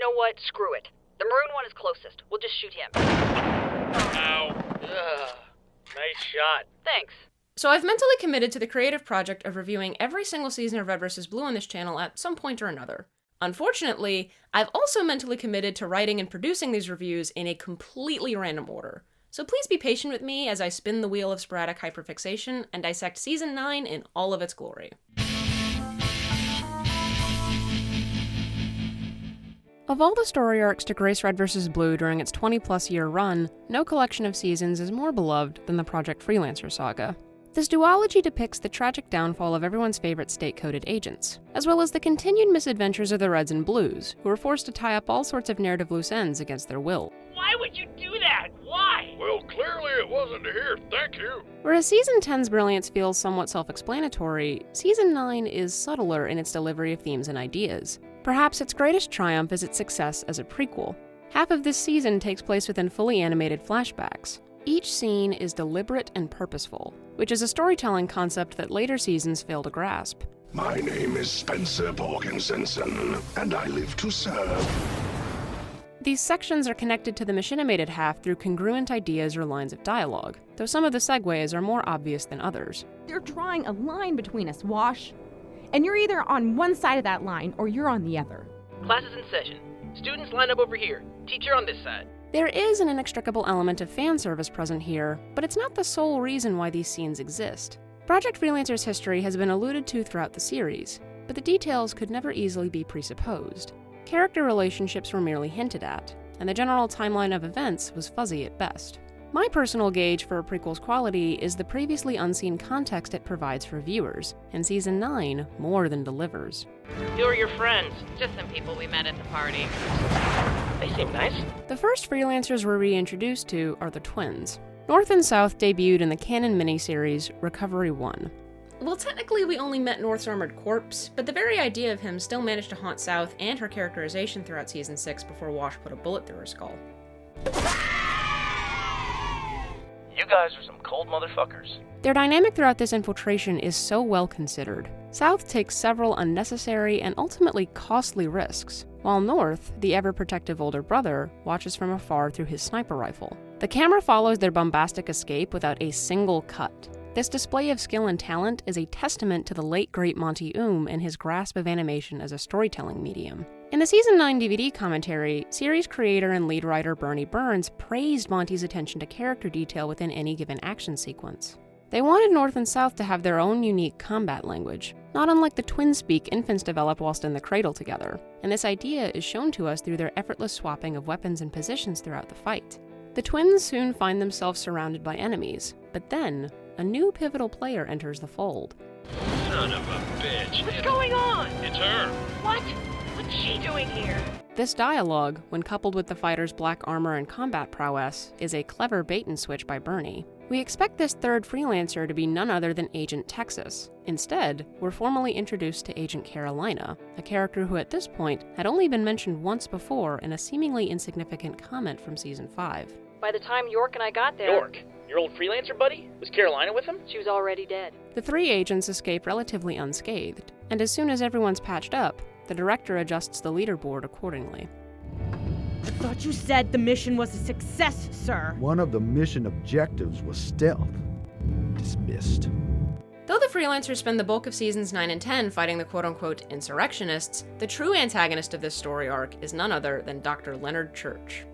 You know what? Screw it. The maroon one is closest. We'll just shoot him. Ow. Ugh. Nice shot. Thanks. So I've mentally committed to the creative project of reviewing every single season of Red vs. Blue on this channel at some point or another. Unfortunately, I've also mentally committed to writing and producing these reviews in a completely random order. So please be patient with me as I spin the wheel of sporadic hyperfixation and dissect Season 9 in all of its glory. Of all the story arcs to grace Red vs. Blue during its 20-plus year run, no collection of seasons is more beloved than the Project Freelancer saga. This duology depicts the tragic downfall of everyone's favorite state-coded agents, as well as the continued misadventures of the Reds and Blues, who were forced to tie up all sorts of narrative loose ends against their will. Why would you do that? Why? Well, clearly it wasn't here. Thank you. Whereas Season 10's Brilliance feels somewhat self-explanatory, Season 9 is subtler in its delivery of themes and ideas. Perhaps its greatest triumph is its success as a prequel. Half of this season takes place within fully animated flashbacks. Each scene is deliberate and purposeful, which is a storytelling concept that later seasons fail to grasp. My name is Spencer Porkinson, and I live to serve. These sections are connected to the machinimated half through congruent ideas or lines of dialogue, though some of the segues are more obvious than others. They're drawing a line between us, Wash. And you're either on one side of that line or you're on the other. Class is in session. Students line up over here. Teacher on this side. There is an inextricable element of fan service present here, but it's not the sole reason why these scenes exist. Project Freelancer's history has been alluded to throughout the series, but the details could never easily be presupposed. Character relationships were merely hinted at, and the general timeline of events was fuzzy at best. My personal gauge for a prequel's quality is the previously unseen context it provides for viewers, and Season 9 more than delivers. Who are your friends? Just some people we met at the party. They seem nice. The first freelancers we're reintroduced to are the twins. North and South debuted in the canon miniseries Recovery 1. Well, technically we only met North's armored corpse, but the very idea of him still managed to haunt South and her characterization throughout Season 6 before Wash put a bullet through her skull. You guys are some cold motherfuckers. Their dynamic throughout this infiltration is so well considered. South takes several unnecessary and ultimately costly risks, while North, the ever-protective older brother, watches from afar through his sniper rifle. The camera follows their bombastic escape without a single cut. This display of skill and talent is a testament to the late great Monty and his grasp of animation as a storytelling medium. In the Season 9 DVD commentary, series creator and lead writer Bernie Burns praised Monty's attention to character detail within any given action sequence. They wanted North and South to have their own unique combat language, not unlike the twin speak infants develop whilst in the cradle together, and this idea is shown to us through their effortless swapping of weapons and positions throughout the fight. The twins soon find themselves surrounded by enemies, but then, a new pivotal player enters the fold. Son of a bitch. What's going on? It's her. What? What's she doing here? This dialogue, when coupled with the fighter's black armor and combat prowess, is a clever bait-and-switch by Bernie. We expect this third freelancer to be none other than Agent Texas. Instead, we're formally introduced to Agent Carolina, a character who at this point had only been mentioned once before in a seemingly insignificant comment from Season 5. By the time York and I got there, York, your old freelancer buddy? Was Carolina with him? she was already dead. The three agents escape relatively unscathed, and as soon as everyone's patched up, the director adjusts the leaderboard accordingly. I thought you said the mission was a success, sir. One of the mission objectives was stealth. Dismissed. Though the freelancers spend the bulk of Seasons 9 and 10 fighting the quote-unquote insurrectionists, the true antagonist of this story arc is none other than Dr. Leonard Church.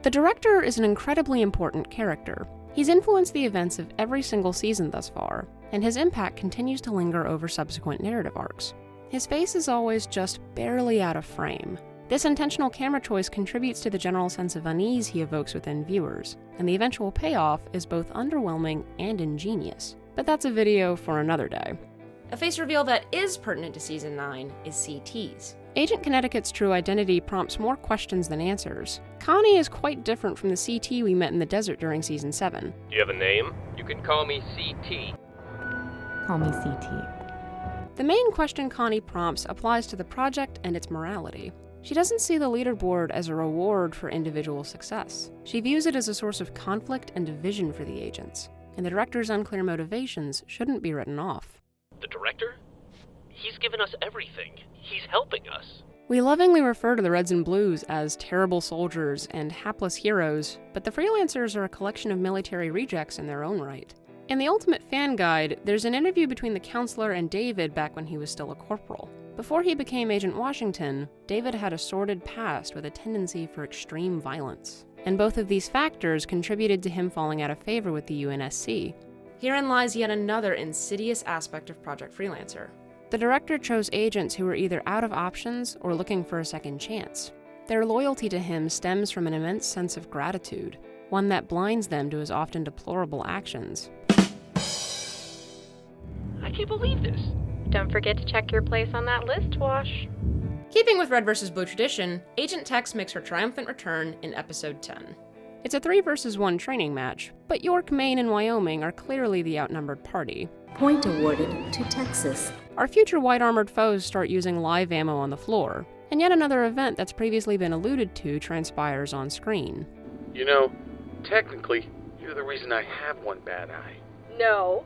The director is an incredibly important character. He's influenced the events of every single season thus far, and his impact continues to linger over subsequent narrative arcs. His face is always just barely out of frame. This intentional camera choice contributes to the general sense of unease he evokes within viewers, and the eventual payoff is both underwhelming and ingenious. But that's a video for another day. A face reveal that is pertinent to Season 9 is CT's. Agent Connecticut's true identity prompts more questions than answers. Connie is quite different from the CT we met in the desert during Season 7. Do you have a name? You can call me CT. Call me CT. The main question Connie prompts applies to the project and its morality. She doesn't see the leaderboard as a reward for individual success. She views it as a source of conflict and division for the agents, and the director's unclear motivations shouldn't be written off. The director? He's given us everything. He's helping us. We lovingly refer to the Reds and Blues as terrible soldiers and hapless heroes, but the Freelancers are a collection of military rejects in their own right. In the Ultimate Fan Guide, there's an interview between the counselor and David back when he was still a corporal. Before he became Agent Washington, David had a sordid past with a tendency for extreme violence, and both of these factors contributed to him falling out of favor with the UNSC. Herein lies yet another insidious aspect of Project Freelancer. The director chose agents who were either out of options or looking for a second chance. Their loyalty to him stems from an immense sense of gratitude, one that blinds them to his often deplorable actions. I can't believe this. Don't forget to check your place on that list, Wash. Keeping with Red vs. Blue tradition, Agent Tex makes her triumphant return in Episode 10. It's a 3 vs. 1 training match, but York, Maine, and Wyoming are clearly the outnumbered party. Point awarded to Texas. Our future white-armored foes start using live ammo on the floor, and yet another event that's previously been alluded to transpires on screen. You know, technically, you're the reason I have one bad eye. No.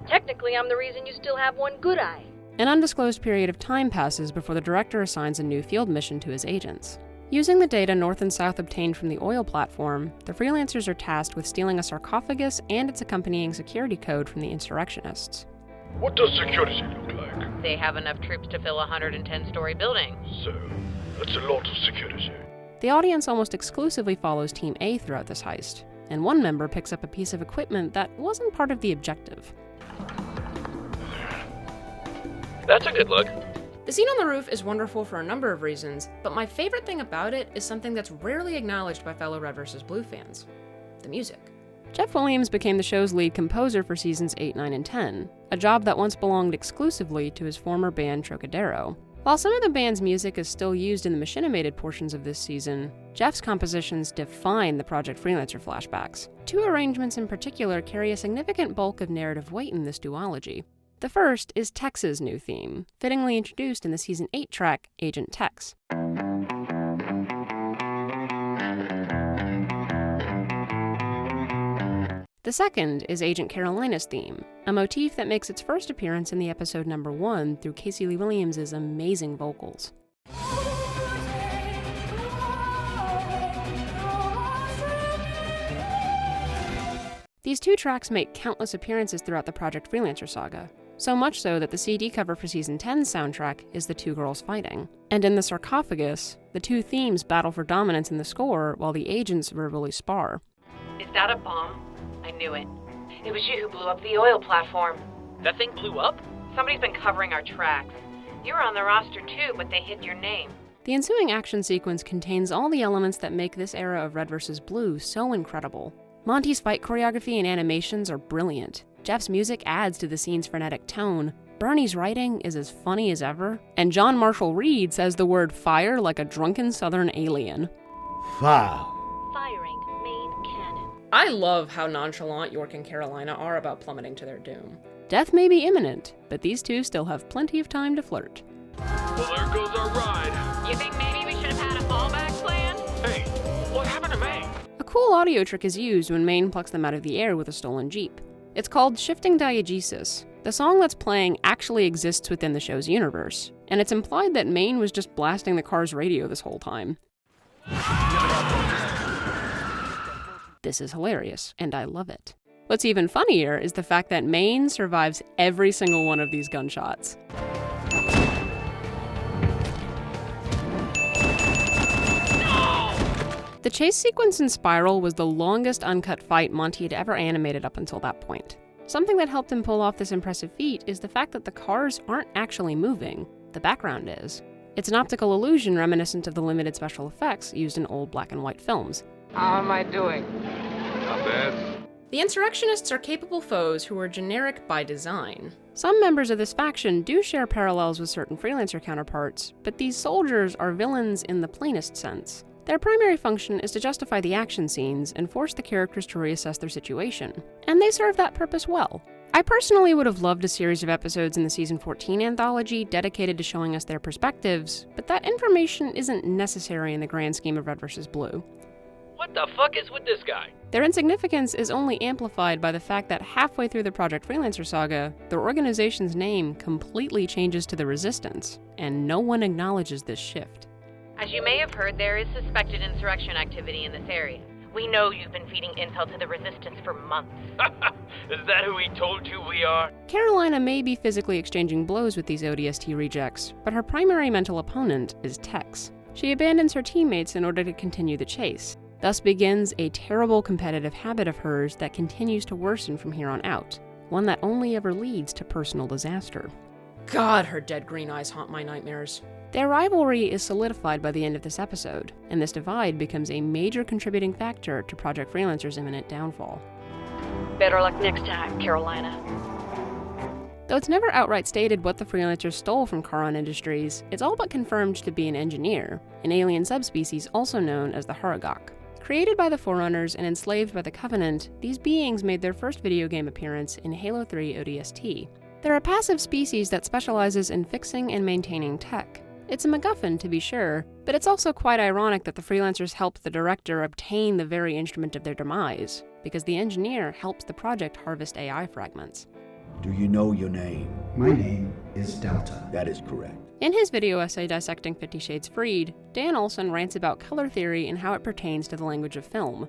Technically, I'm the reason you still have one good eye. An undisclosed period of time passes before the director assigns a new field mission to his agents. Using the data North and South obtained from the oil platform, the Freelancers are tasked with stealing a sarcophagus and its accompanying security code from the insurrectionists. What does security look like? They have enough troops to fill a 110-story building. So, that's a lot of security. The audience almost exclusively follows Team A throughout this heist, and one member picks up a piece of equipment that wasn't part of the objective. That's a good look. The scene on the roof is wonderful for a number of reasons, but my favorite thing about it is something that's rarely acknowledged by fellow Red vs. Blue fans: the music. Jeff Williams became the show's lead composer for seasons 8, 9, and 10, a job that once belonged exclusively to his former band Trocadero. While some of the band's music is still used in the machinimated portions of this season, Jeff's compositions define the Project Freelancer flashbacks. 2 arrangements in particular carry a significant bulk of narrative weight in this duology. The first is Tex's new theme, fittingly introduced in the Season 8 track, Agent Tex. The second is Agent Carolina's theme, a motif that makes its first appearance in the episode number 1 through Casey Lee Williams' amazing vocals. These 2 tracks make countless appearances throughout the Project Freelancer saga, so much so that the CD cover for Season 10's soundtrack is the 2 girls fighting. And in the sarcophagus, the 2 themes battle for dominance in the score while the agents verbally spar. Is that a bomb? I knew it. It was you who blew up the oil platform. That thing blew up? Somebody's been covering our tracks. You were on the roster too, but they hid your name. The ensuing action sequence contains all the elements that make this era of Red vs. Blue so incredible. Monty's fight choreography and animations are brilliant. Jeff's music adds to the scene's frenetic tone. Bernie's writing is as funny as ever. And John Marshall Reed says the word fire like a drunken southern alien. Fire. Firing main cannon. I love how nonchalant York and Carolina are about plummeting to their doom. Death may be imminent, but these 2 still have plenty of time to flirt. Well, there goes our ride. You think maybe we should have had a fallback plan? Hey, what happened to May? A cool audio trick is used when Maine plucks them out of the air with a stolen Jeep. It's called Shifting Diegesis. The song that's playing actually exists within the show's universe, and it's implied that Maine was just blasting the car's radio this whole time. This is hilarious, and I love it. What's even funnier is the fact that Maine survives every single one of these gunshots. The chase sequence in Spiral was the longest uncut fight Monty had ever animated up until that point. Something that helped him pull off this impressive feat is the fact that the cars aren't actually moving, the background is. It's an optical illusion reminiscent of the limited special effects used in old black and white films. How am I doing? Not bad. The insurrectionists are capable foes who are generic by design. Some members of this faction do share parallels with certain Freelancer counterparts, but these soldiers are villains in the plainest sense. Their primary function is to justify the action scenes and force the characters to reassess their situation, and they serve that purpose well. I personally would have loved a series of episodes in the Season 14 anthology dedicated to showing us their perspectives, but that information isn't necessary in the grand scheme of Red vs. Blue. What the fuck is with this guy? Their insignificance is only amplified by the fact that halfway through the Project Freelancer saga, their organization's name completely changes to the Resistance, and no one acknowledges this shift. As you may have heard, there is suspected insurrection activity in this area. We know you've been feeding intel to the Resistance for months. Is that who he told you we are? Carolina may be physically exchanging blows with these ODST rejects, but her primary mental opponent is Tex. She abandons her teammates in order to continue the chase. Thus begins a terrible competitive habit of hers that continues to worsen from here on out, one that only ever leads to personal disaster. God, her dead green eyes haunt my nightmares. Their rivalry is solidified by the end of this episode, and this divide becomes a major contributing factor to Project Freelancer's imminent downfall. Better luck next time, Carolina. Though it's never outright stated what the Freelancers stole from Charon Industries, it's all but confirmed to be an engineer, an alien subspecies also known as the Haragok. Created by the Forerunners and enslaved by the Covenant, these beings made their first video game appearance in Halo 3 ODST. They're a passive species that specializes in fixing and maintaining tech. It's a MacGuffin, to be sure, but it's also quite ironic that the Freelancers helped the director obtain the very instrument of their demise, because the engineer helps the project harvest AI fragments. Do you know your name? My name is Delta. That is correct. In his video essay dissecting 50 Shades Freed, Dan Olson rants about color theory and how it pertains to the language of film.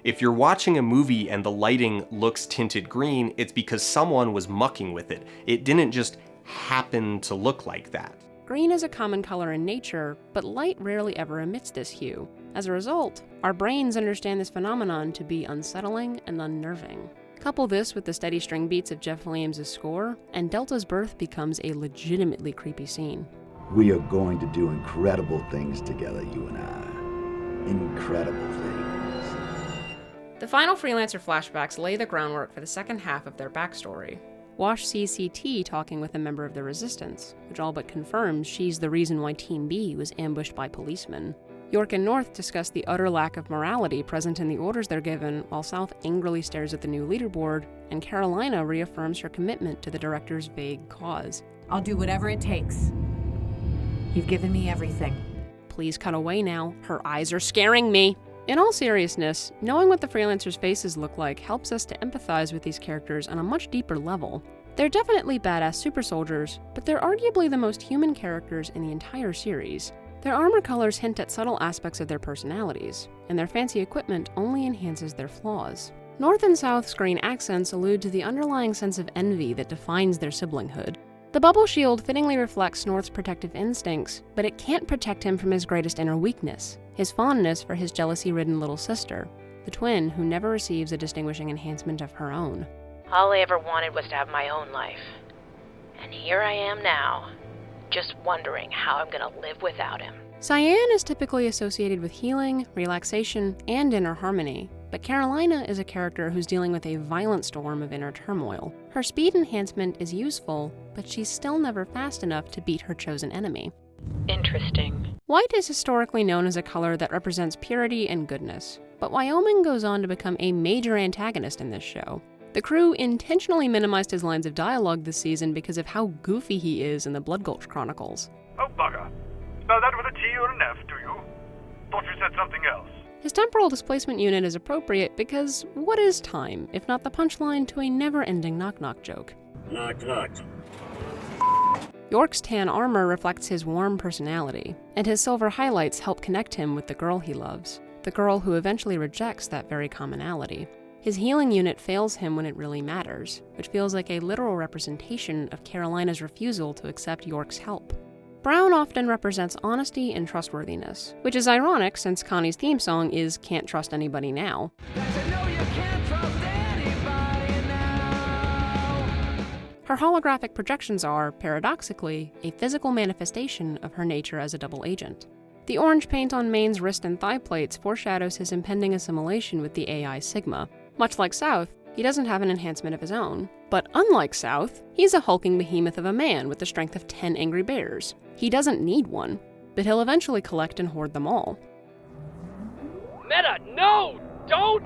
If you're watching a movie and the lighting looks tinted green, it's because someone was mucking with it. It didn't just happen to look like that. Green is a common color in nature, but light rarely ever emits this hue. As a result, our brains understand this phenomenon to be unsettling and unnerving. Couple this with the steady string beats of Jeff Williams' score, and Delta's birth becomes a legitimately creepy scene. We are going to do incredible things together, you and I. Incredible things. The final Freelancer flashbacks lay the groundwork for the second half of their backstory. Wash sees CT talking with a member of the Resistance, which all but confirms she's the reason why Team B was ambushed by policemen. York and North discuss the utter lack of morality present in the orders they're given, while South angrily stares at the new leaderboard, and Carolina reaffirms her commitment to the director's vague cause. I'll do whatever it takes. You've given me everything. Please cut away now. Her eyes are scaring me. In all seriousness, knowing what the Freelancers' faces look like helps us to empathize with these characters on a much deeper level. They're definitely badass super soldiers, but they're arguably the most human characters in the entire series. Their armor colors hint at subtle aspects of their personalities, and their fancy equipment only enhances their flaws. North and South's green accents allude to the underlying sense of envy that defines their siblinghood. The bubble shield fittingly reflects North's protective instincts, but it can't protect him from his greatest inner weakness, his fondness for his jealousy-ridden little sister, the twin who never receives a distinguishing enhancement of her own. All I ever wanted was to have my own life. And here I am now, just wondering how I'm gonna live without him. Cyan is typically associated with healing, relaxation, and inner harmony, but Carolina is a character who's dealing with a violent storm of inner turmoil. Her speed enhancement is useful, but she's still never fast enough to beat her chosen enemy. Interesting. White is historically known as a color that represents purity and goodness, but Wyoming goes on to become a major antagonist in this show. The crew intentionally minimized his lines of dialogue this season because of how goofy he is in the Blood Gulch Chronicles. Oh, bugger. Spell that with a T or an F, do you? Thought you said something else. His temporal displacement unit is appropriate because what is time, if not the punchline to a never-ending knock-knock joke? Knock, knock. York's tan armor reflects his warm personality, and his silver highlights help connect him with the girl he loves, the girl who eventually rejects that very commonality. His healing unit fails him when it really matters, which feels like a literal representation of Carolina's refusal to accept York's help. Brown often represents honesty and trustworthiness, which is ironic since Connie's theme song is Can't Trust Anybody Now. Her holographic projections are, paradoxically, a physical manifestation of her nature as a double agent. The orange paint on Maine's wrist and thigh plates foreshadows his impending assimilation with the AI Sigma. Much like South, he doesn't have an enhancement of his own. But unlike South, he's a hulking behemoth of a man with the strength of 10 angry bears. He doesn't need one, but he'll eventually collect and hoard them all. Meta, no! Don't!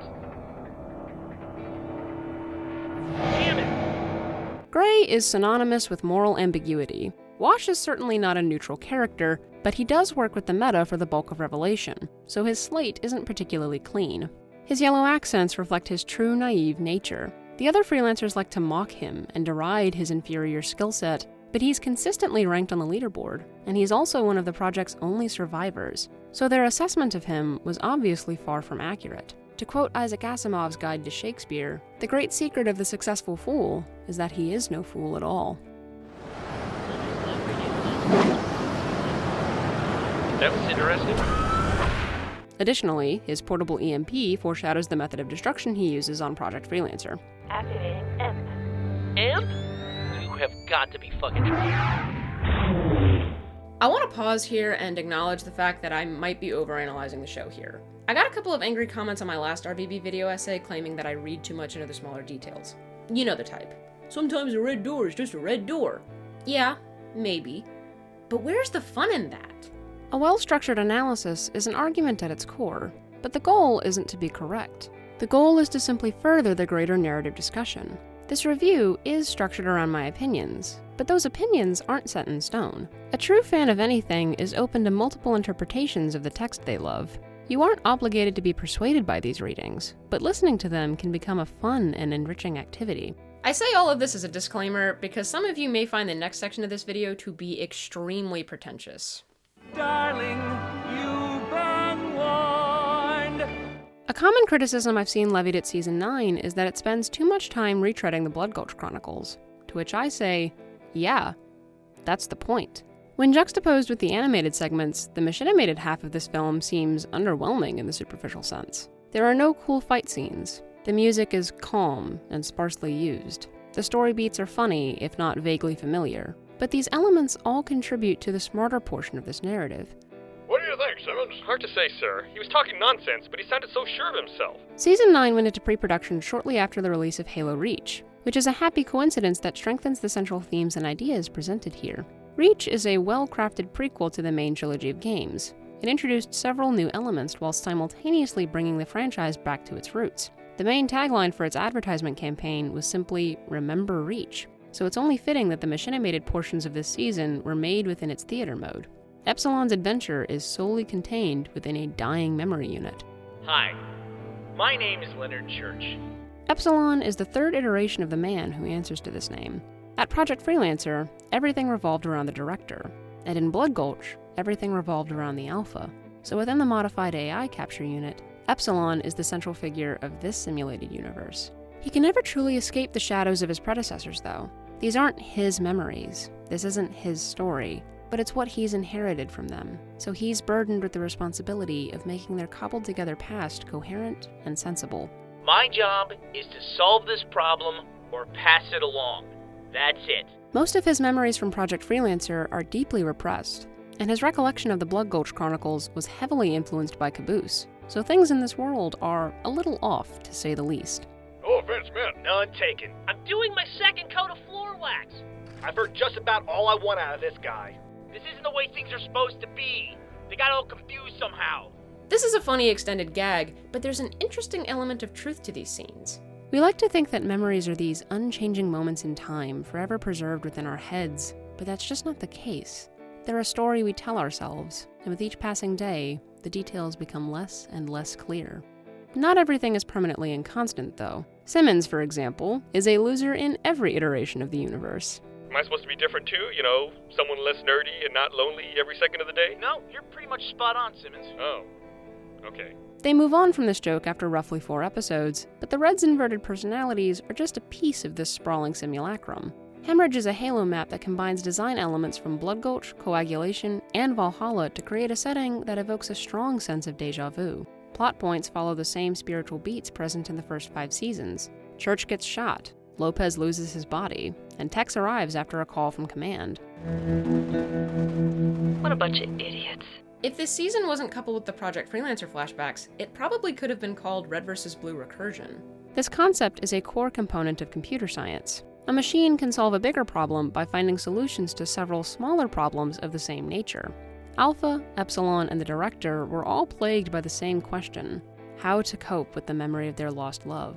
Damn it! Gray is synonymous with moral ambiguity. Wash is certainly not a neutral character, but he does work with the meta for the bulk of Revelation, so his slate isn't particularly clean. His yellow accents reflect his true naive nature. The other Freelancers like to mock him and deride his inferior skill set, but he's consistently ranked on the leaderboard, and he's also one of the project's only survivors, so their assessment of him was obviously far from accurate. To quote Isaac Asimov's Guide to Shakespeare, the great secret of the successful fool is that he is no fool at all. That was interesting. Additionally, his portable EMP foreshadows the method of destruction he uses on Project Freelancer. Activating AMP. Amp? You have got to be fucking trying. I want to pause here and acknowledge the fact that I might be overanalyzing the show here. I got a couple of angry comments on my last RVB video essay claiming that I read too much into the smaller details. You know the type. Sometimes a red door is just a red door. Yeah, maybe. But where's the fun in that? A well-structured analysis is an argument at its core, but the goal isn't to be correct. The goal is to simply further the greater narrative discussion. This review is structured around my opinions, but those opinions aren't set in stone. A true fan of anything is open to multiple interpretations of the text they love. You aren't obligated to be persuaded by these readings, but listening to them can become a fun and enriching activity. I say all of this as a disclaimer because some of you may find the next section of this video to be extremely pretentious. Darling, you've been warned. A common criticism I've seen levied at Season 9 is that it spends too much time retreading the Blood Gulch Chronicles, to which I say, yeah, that's the point. When juxtaposed with the animated segments, the machinimated half of this film seems underwhelming in the superficial sense. There are no cool fight scenes. The music is calm and sparsely used. The story beats are funny, if not vaguely familiar. But these elements all contribute to the smarter portion of this narrative. What do you think, Simmons? Hard to say, sir. He was talking nonsense, but he sounded so sure of himself. Season 9 went into pre-production shortly after the release of Halo Reach, which is a happy coincidence that strengthens the central themes and ideas presented here. Reach is a well-crafted prequel to the main trilogy of games. It introduced several new elements while simultaneously bringing the franchise back to its roots. The main tagline for its advertisement campaign was simply, "Remember Reach," so it's only fitting that the machinimated portions of this season were made within its theater mode. Epsilon's adventure is solely contained within a dying memory unit. Hi, my name is Leonard Church. Epsilon is the third iteration of the man who answers to this name. At Project Freelancer, everything revolved around the director, and in Blood Gulch, everything revolved around the Alpha. So within the modified AI capture unit, Epsilon is the central figure of this simulated universe. He can never truly escape the shadows of his predecessors, though. These aren't his memories. This isn't his story, but it's what he's inherited from them. So he's burdened with the responsibility of making their cobbled-together past coherent and sensible. My job is to solve this problem or pass it along. That's it. Most of his memories from Project Freelancer are deeply repressed, and his recollection of the Blood Gulch Chronicles was heavily influenced by Caboose. So things in this world are a little off, to say the least. No offense meant. None taken. I'm doing my second coat of floor wax. I've heard just about all I want out of this guy. This isn't the way things are supposed to be. They got all confused somehow. This is a funny extended gag, but there's an interesting element of truth to these scenes. We like to think that memories are these unchanging moments in time, forever preserved within our heads, but that's just not the case. They're a story we tell ourselves, and with each passing day, the details become less and less clear. Not everything is permanently inconstant, though. Simmons, for example, is a loser in every iteration of the universe. Am I supposed to be different too? You know, someone less nerdy and not lonely every second of the day? No, you're pretty much spot on, Simmons. Oh, okay. They move on from this joke after roughly 4 episodes, but the Red's inverted personalities are just a piece of this sprawling simulacrum. Hemorrhage is a Halo map that combines design elements from Blood Gulch, Coagulation, and Valhalla to create a setting that evokes a strong sense of déjà vu. Plot points follow the same spiritual beats present in the first 5 seasons. Church gets shot, Lopez loses his body, and Tex arrives after a call from command. What a bunch of idiots. If this season wasn't coupled with the Project Freelancer flashbacks, it probably could have been called Red vs. Blue recursion. This concept is a core component of computer science. A machine can solve a bigger problem by finding solutions to several smaller problems of the same nature. Alpha, Epsilon, and the director were all plagued by the same question: how to cope with the memory of their lost love.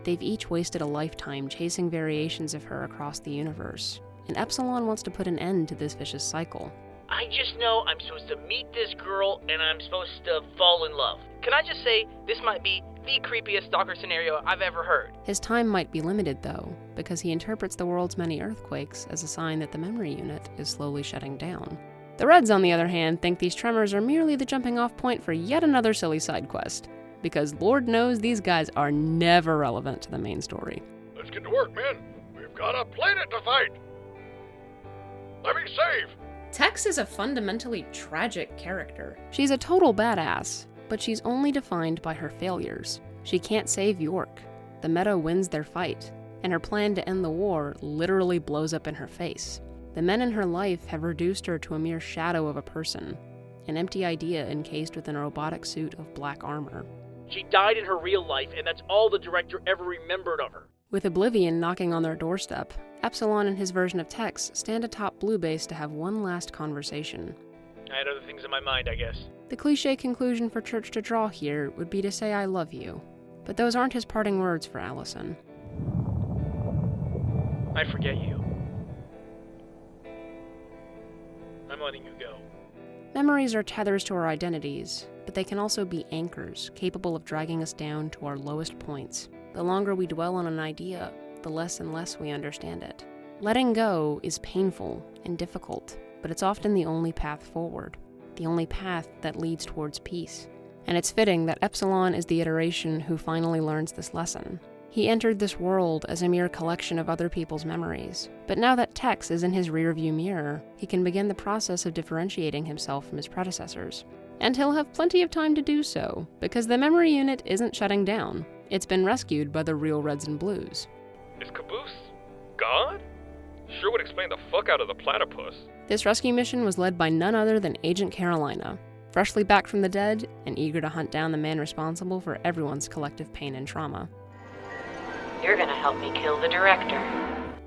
They've each wasted a lifetime chasing variations of her across the universe, and Epsilon wants to put an end to this vicious cycle. I just know I'm supposed to meet this girl and I'm supposed to fall in love. Can I just say, this might be the creepiest stalker scenario I've ever heard. His time might be limited, though, because he interprets the world's many earthquakes as a sign that the memory unit is slowly shutting down. The Reds, on the other hand, think these tremors are merely the jumping-off point for yet another silly side quest, because Lord knows these guys are never relevant to the main story. Let's get to work, men. We've got a planet to fight. Let me save. Tex is a fundamentally tragic character. She's a total badass, but she's only defined by her failures. She can't save York. The Meta wins their fight, and her plan to end the war literally blows up in her face. The men in her life have reduced her to a mere shadow of a person, an empty idea encased within a robotic suit of black armor. She died in her real life, and that's all the director ever remembered of her. With Oblivion knocking on their doorstep, Epsilon and his version of Tex stand atop Blue Base to have one last conversation. I had other things in my mind, I guess. The cliché conclusion for Church to draw here would be to say I love you, but those aren't his parting words for Allison. I forget you. I'm letting you go. Memories are tethers to our identities, but they can also be anchors, capable of dragging us down to our lowest points. The longer we dwell on an idea, the less and less we understand it. Letting go is painful and difficult, but it's often the only path forward, the only path that leads towards peace. And it's fitting that Epsilon is the iteration who finally learns this lesson. He entered this world as a mere collection of other people's memories, but now that Tex is in his rearview mirror, he can begin the process of differentiating himself from his predecessors. And he'll have plenty of time to do so, because the memory unit isn't shutting down. It's been rescued by the real Reds and Blues. Is Caboose God? Sure would explain the fuck out of the platypus. This rescue mission was led by none other than Agent Carolina, freshly back from the dead and eager to hunt down the man responsible for everyone's collective pain and trauma. You're gonna help me kill the director.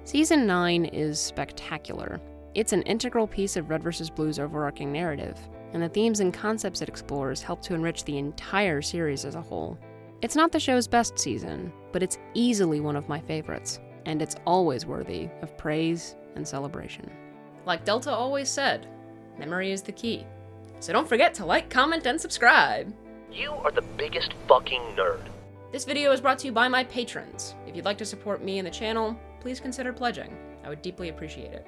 Season 9 is spectacular. It's an integral piece of Red vs. Blue's overarching narrative, and the themes and concepts it explores help to enrich the entire series as a whole. It's not the show's best season, but it's easily one of my favorites, and it's always worthy of praise and celebration. Like Delta always said, memory is the key. So don't forget to like, comment, and subscribe. You are the biggest fucking nerd. This video is brought to you by my patrons. If you'd like to support me and the channel, please consider pledging. I would deeply appreciate it.